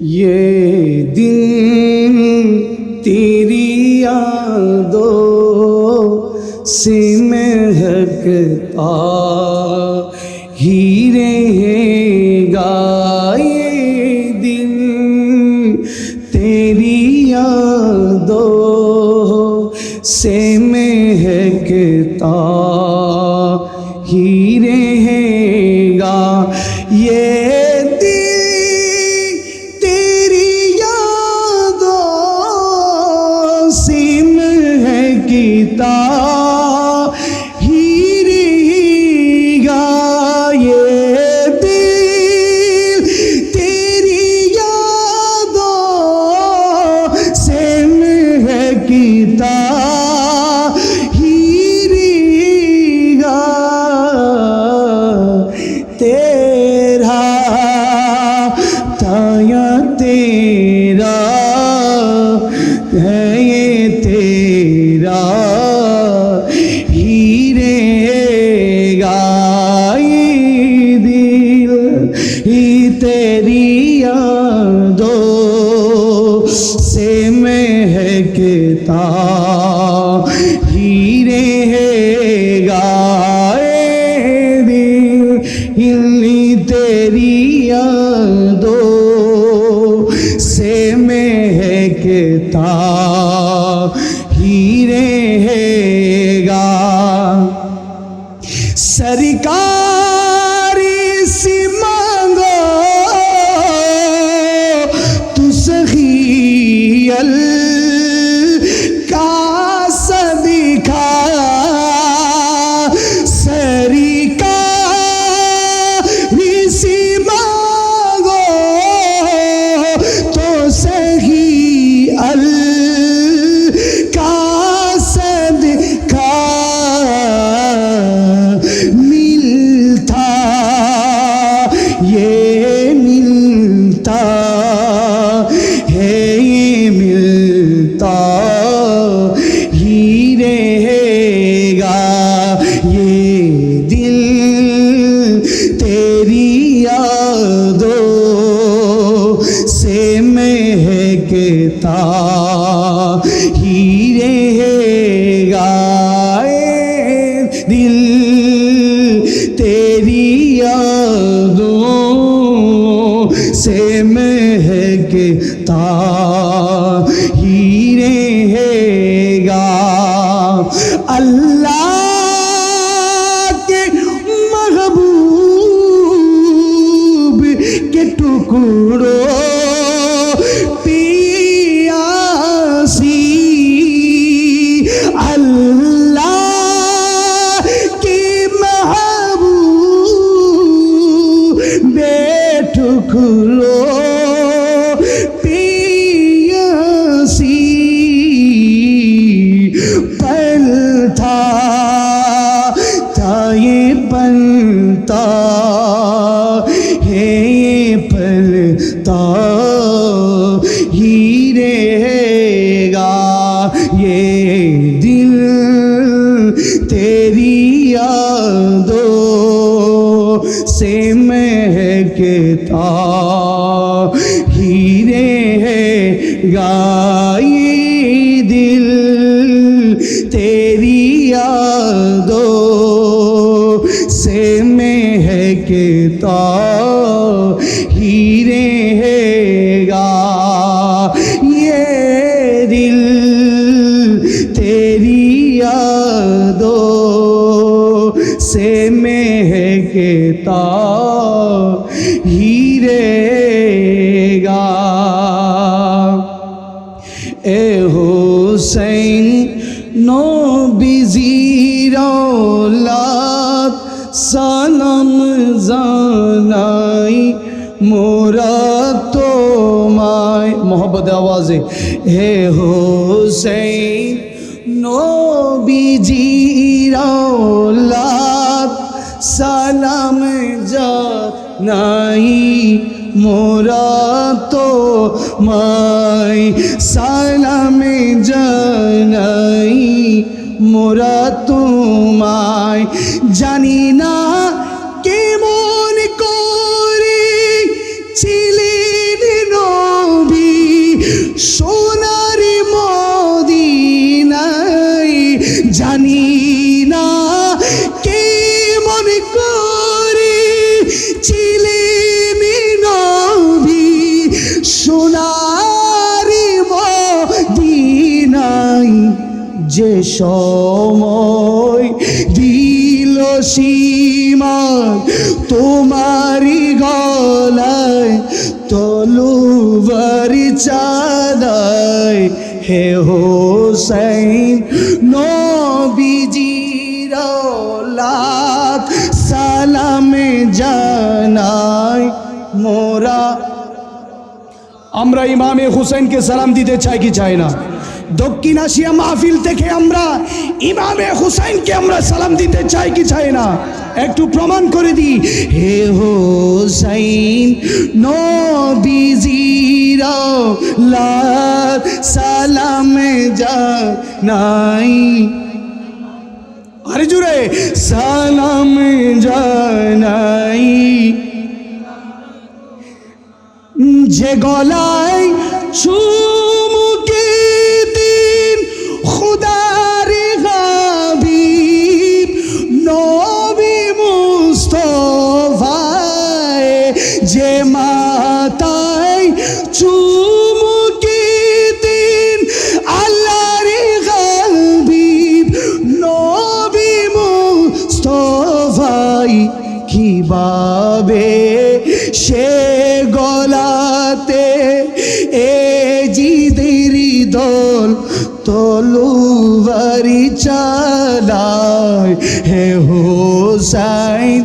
یہ دن تیری یادوں سے مہکتا ہی رہے گا، یہ دن تیری یادوں سے مہکتا ہی رہے گا، یہ تیرا تایا تیرا ہے، یہ تیرا ہی رہے گا، یہ دل ہی تیری یادوں سے مہکتا ہی رہے گا، تیری یادوں سے مہکتا ہی رہے گا، سرکار سے مانگو تو سخی کا صدقہ، مہکتا ہی رہے گا، دل تیری یادوں سے مہکتا ہی رہے گا، اللہ کے محبوب کے ٹکڑوں ٹکڑو پیاسی پلتا یہ پلتا ہے، یہ پلتا ہی رہے گا، یہ دل تیری یادوں سے مہکتا ہی رہے گا، یہ دل تیری یادوں سے مہکتا ہی رہے گا، یہ دل تیری یادوں سے مہکتا ہی رہے گا، اے حسین نبی زیر اولاد سلام زانائی مراد تمہاری، محبت آواز ہے، حسین نبی زیر اولاد سلام جانائی مراد تمہاری، سلام جانائی مراد تمہاری، জানি না কেমন করে ছিলেন যে সময় দিল সীমা তোমারি গলায় তলোয়ারি চালায় হে হোসেন নবীজির লাখ সালামে জানাই মোরা। আমরা ইমামে হুসেনকে সালাম দিতে চাই কি চাই না? দক্ষিণ এশিয়া মাহফিল থেকে আমরা ইমামে হুসেনকে আমরা সালাম দিতে চাই কি চাই না? একটু প্রমাণ করে দিই। হে হোসেন নবীজির লাখ সালামে জানাই, আরে জুড়ে সালাম জানাই, যে গলায় চুমুকে দিন খুদার হাবিব নবী মুস্তাফায়, যে মাতায় চুমুকে দিন আল্লাহর হাবিব নবী মুস্তাফায়, কিভাবে সে গলাতে এ জিদের দল তলোয়ারি চালায় হে হোসেন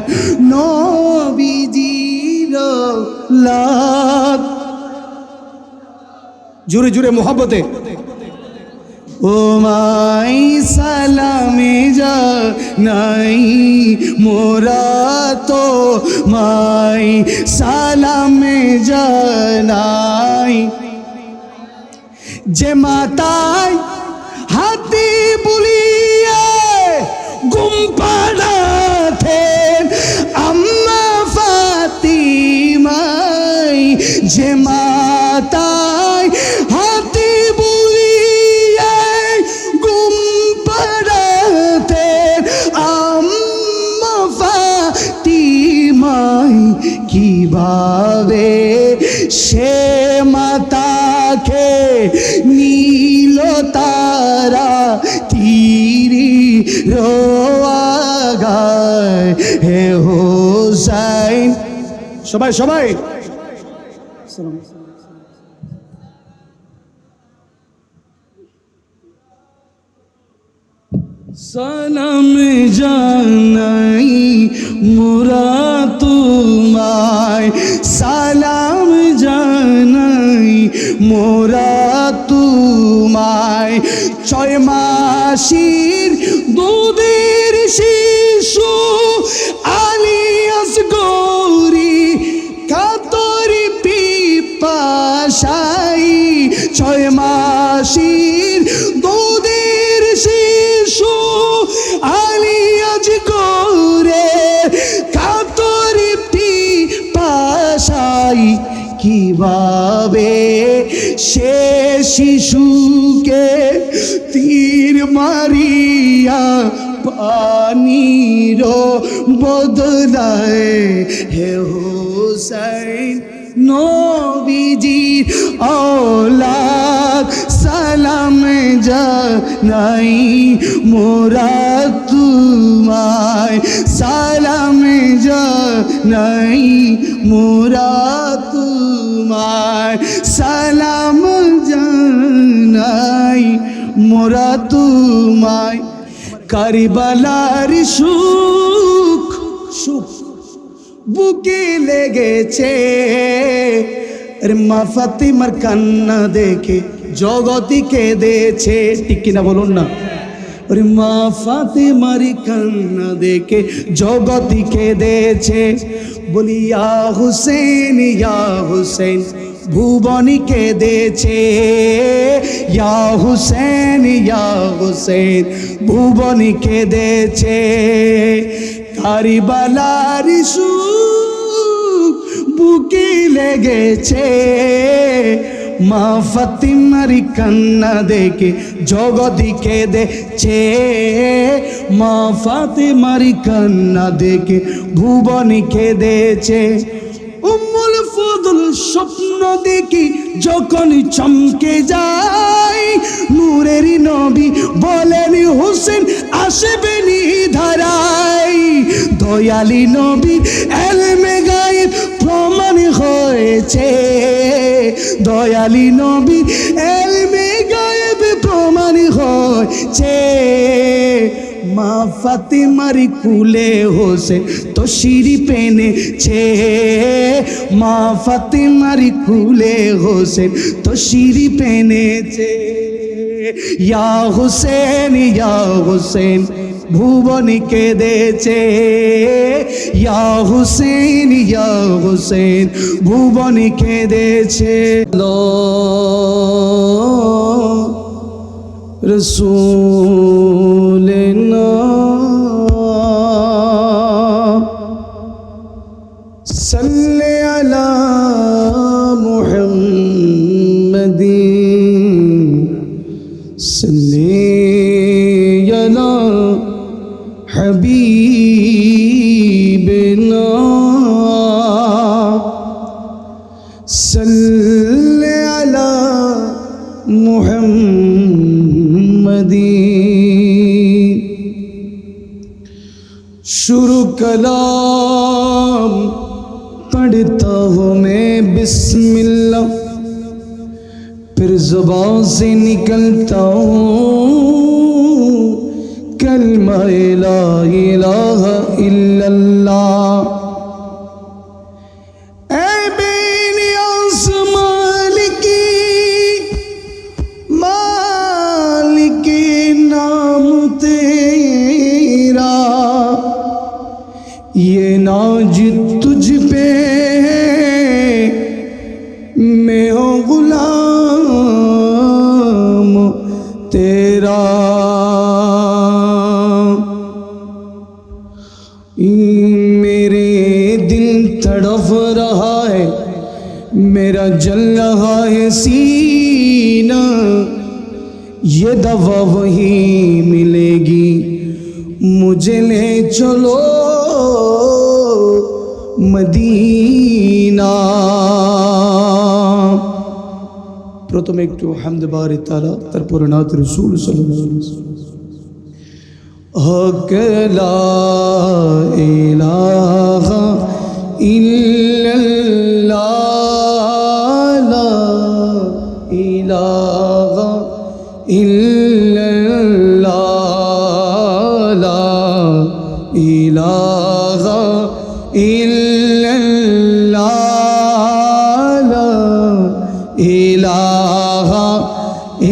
নবীজির লাখ। জোরে জোরে মোহাব্বতে ও মাই সালামে জানাই মোরা তো মাই সালামে জানাই, যে মাতায় হাতি বুলিয়ে ঘুম পাড়াতেন আম্মা ফাতিমাই, যে মাতায় হাতি বুলিয়ে ঘুম পাড়াতেন আম্মা ফাতিমাই, কিভাবে সে মাতাকে নীল তারা তিরি রোয়াগায় হে হোসেন। সবাই সবাই সালাম জানাই মোরা তোমায়, সালাম জানাই মোরা তোমায়, 6 মাসের দুধের শিশু আলিয়াস গৌরী কাতরি পিপাসাই, 6 মাসের দুধের শিশু আলিয়াস গৌরে কাতরি পিপাসাই, কিভাবে সে শিশুকে তীর মারিয়া পানির বদলায় হে হোসেন নবীজির औलाद সালাম জানাই মোরা তোমায়, সালাম জানাই মোরা তোমায়, সালাম জানাই মোরা তোমায়। কারবালার সুখ সুখ বুকে লেগেছে, মা ফাতিমার কান্না দেখে জগতি কেঁদেছে, ঠিক কিনা বলুন না? ওরে মা ফাতিমার কান্না দেখে জগতি কেঁদেছে, বলি ইয়া হুসেন ভুবনী কেঁদেছে, ইয়া হুসেন ভুবনী কেঁদেছে। কারবালার সুখ বুকে লেগেছে, মা ফাতিমার কান্না দেখে জগতি কেঁদেছে, মা ফাতিমার কান্না দেখে ভুবনী কেঁদেছে। উম্মুল ফজল স্বপ্ন দেখি যখন চমকে যায়, নূরেরই নবী বলেন হোসেন আসবেনি ধারাই দয়ালি নবী এলমে গায়েব প্রমাণ হয়েছে দয়ালি নবী এলমে গায়েব প্রমাণ হয়েছে মা ফাতিমার কুলে হোসেন তো শিরি পেনেছে মা ফাতিমার কুলে হোসেন তো শিরি পেনেছে ইয়া হোসেন ভুবনি কেঁদেছে ইয়া হোসেন ভুবনি কেঁদেছে রসূলনা সাল্লি আলা মুহাম্মাদিন সাল্লি আলা হাবিবিনা সাল্লি আলা মুহাম্মাদিন शुरू कलाम पढ़ता हूँ मैं बिस्मिल्लाह फिर ज़ुबान से निकलता हूँ कलमा ला इलाहा इल्लल्लाह ऐ बेनियाज़ मालिकी नाम तेरा ये नाज तुझ पे मैं हूँ गुलाम तेरा मेरे दिल तड़फ रहा है मेरा जल रहा है सीना ये दवा वही मिलेगी मुझे ले चलो মদিনা প্রথমে একটু হামদ বারি তাআলা তারপর নাত রাসূল সাল্লাল্লাহু আলাইহি ওয়াসাল্লাম হক লা ইলাহা ইল্লাল্লাহ লা ইলাহা ইল্লাল্লাহ লা ইলাহা ইল্লাল্লাহ লা ইলাহা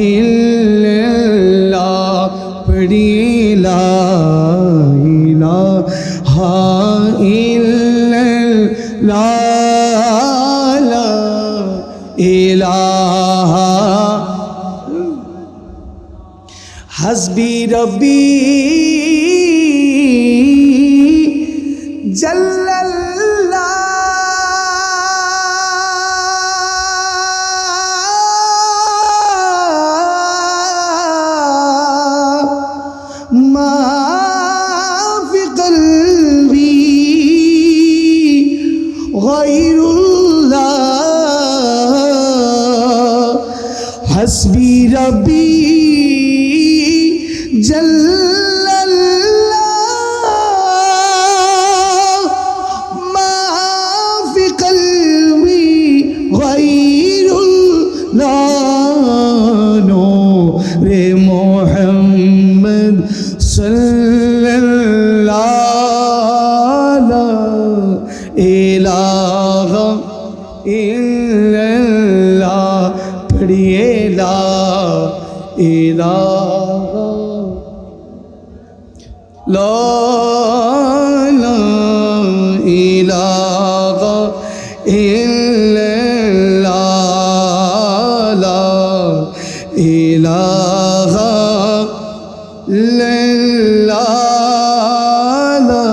ইল্লাল্লাহ পড়ি লা ইলাহা ইল্লাল্লাহ লা ইলাহা হাসবি রব্বি জল্লাল্লাহ মা ফি কলবি গায়রুল্লাহ হাসবি রব্বি জল্লাল্লাহ মা ফি কলবি গায়রুল্লাহ নূরে মুহাম্মদ সাল্লাল্লাহু লা ইলাহা ইল্লাল্লাহ পড়িয়ে লা ইলাহা লা ইলাহা ইল্লাল্লাহ লা ইলাহা ইল্লাল্লাহ লা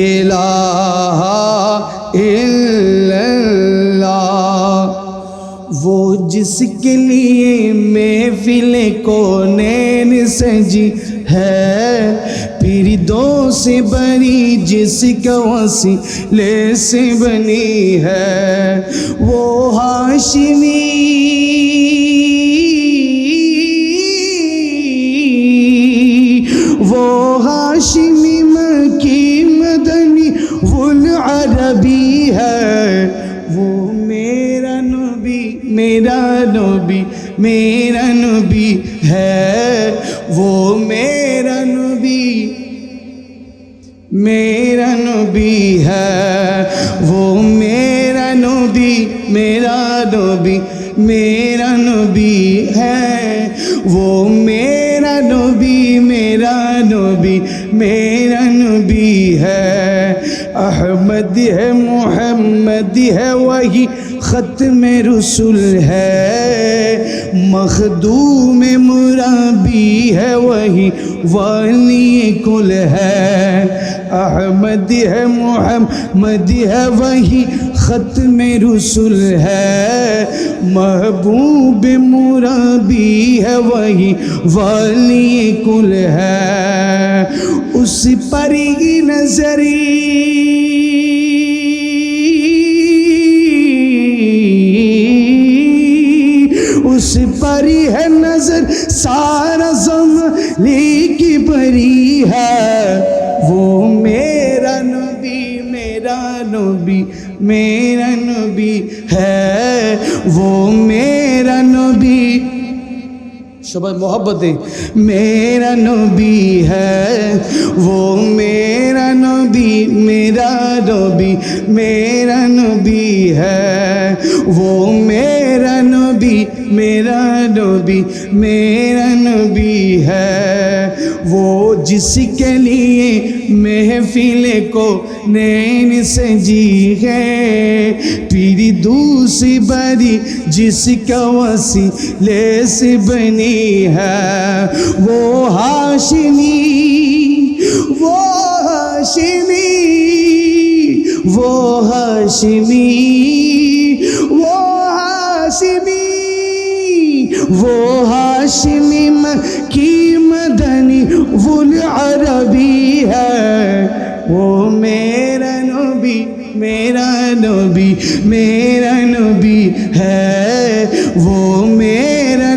ইলাহা ইল্লাল্লাহ वो जिसके लिए महफिल कौनैन सजी है पीरिदों से बनी जिसका वसीले से बनी है वो हाशिमी میرا نبی ہے وہ میرا نبی ہے وہ میرا نبی ہے وہ میرا نبی ہے احمد ہے محمد ہے وہی ختم رسول ہے مخدوم مرابی ہے وہی والی کل ہے احمد ہے محمد ہے وہی ختم رسول ہے محبوب مرابی ہے وہی والی کل ہے اس پر ہی نظری اس پر ہی ہے نظر سارا زمانے کی بری ہے وہ میرا نبی ہے وہ میرا نبی شباب محبت ہے میرا نبی ہے وہ میرا نبی ہے وہ میرا نبی ہے وہ جس کے لیے محفل کو نین سجی ہے پیری دوسری بری جس کا وسیلے سے بنی ہے وہ ہاشمی مکی مدنی وہ عربی ہے وہ میرا نبی ہے وہ میرا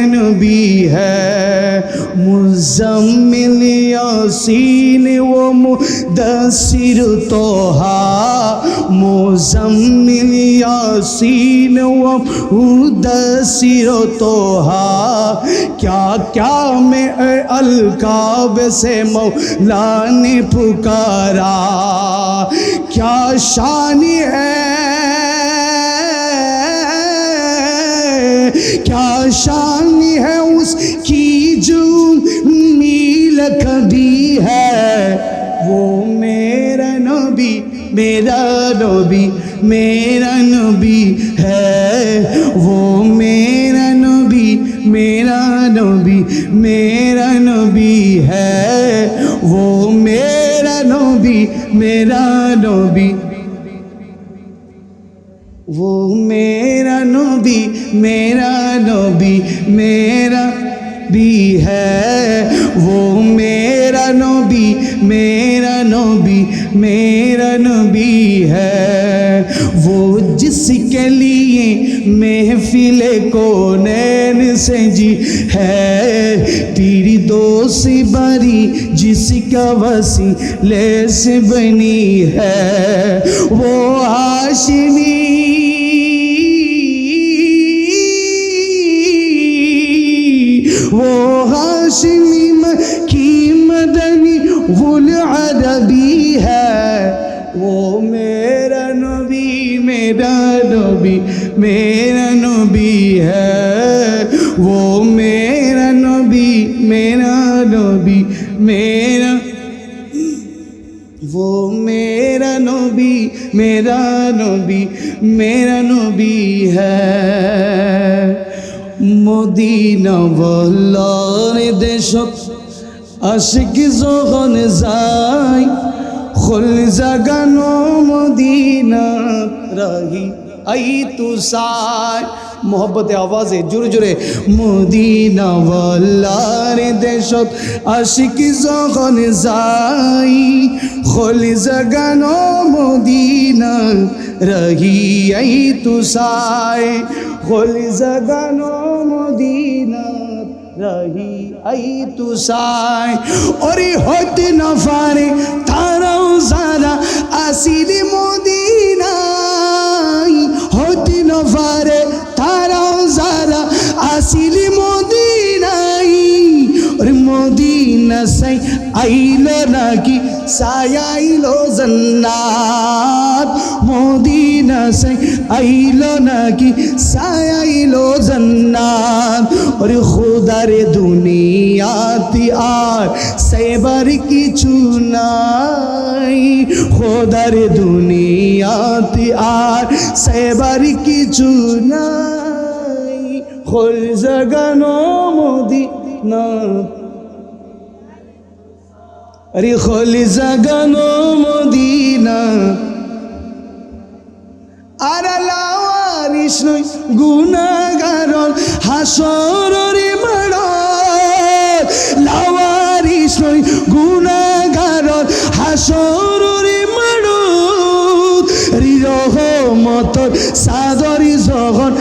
نبی ہے مزمل یاسین و مدثر طہا مزمل یاسین و مدثر طہا کیا میں القاب سے مولا نے پکارا کیا شان ہے اس کی جو نیل کبھی ہے وہ میرا نبی ہے وہ میرا نبی ہے وہ میرا نبی وہ میرا نبی بھی ہے وہ میرا نبی ہے وہ جس کے لیے محفل کونین سجی ہے تیری دوسری باری جس کا وسیلے سے بنی ہے وہ ہاشمی مکی مدنی وہ عربی ہے وہ میرا نبی ہے وہ میرا نبی وہ میرا نبی ہے মদিনা বলার দেশত আশিক যখন যায় খোল জাগানো মদিনা রাহি আই তুষার मोहब्बत आवाज़ जुरे जुरे मदीना वालार देशत आशिकी जखन जाई खोली जगानो मदीना रही आई तुसाए खोली जगानो मदीना रही आई तुसाए और होते न फारे ताराओ ज़रा आसिल मदीना সায়াইলো জান্নাত মদিনা সে আইলো নাকি সায়াইলো জান্নাত ওরে খোদারে দুনিয়াতে আর সেবার কিছু নাই খোদারে দুনিয়াতে আর সেবার কিছু নাই খোল জাগানো মদিনা আরে খোল জাগানো মদিনা আর লাওয়ারিস নই গুনাহগার হাসরের মাঠ লাওয়ারিস নই গুনাহগার হাসরের মাঠ রহমতর সাদরি জগন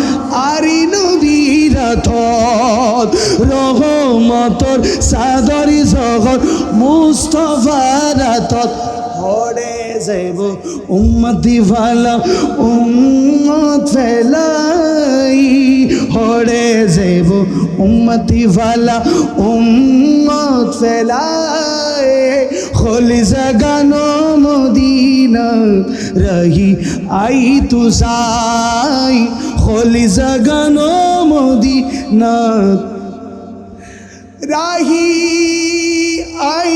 আরি নবীর থত রহমতর সাদরি জগন মুস্তাফার থত হরে যাইব উম্মতি ভালা উম্মত ফেলাই হরে যাইব উম্মতি ভালা উম্মত ফেলাই খোলি জাগানো মদিনা রহি আই তু সাই খোলি জাগানো মদিনা রাহি আই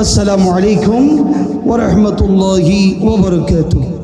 আসসালামু আলাইকুম ওয়া রাহমাতুল্লাহি ওয়া বারাকাতুহু।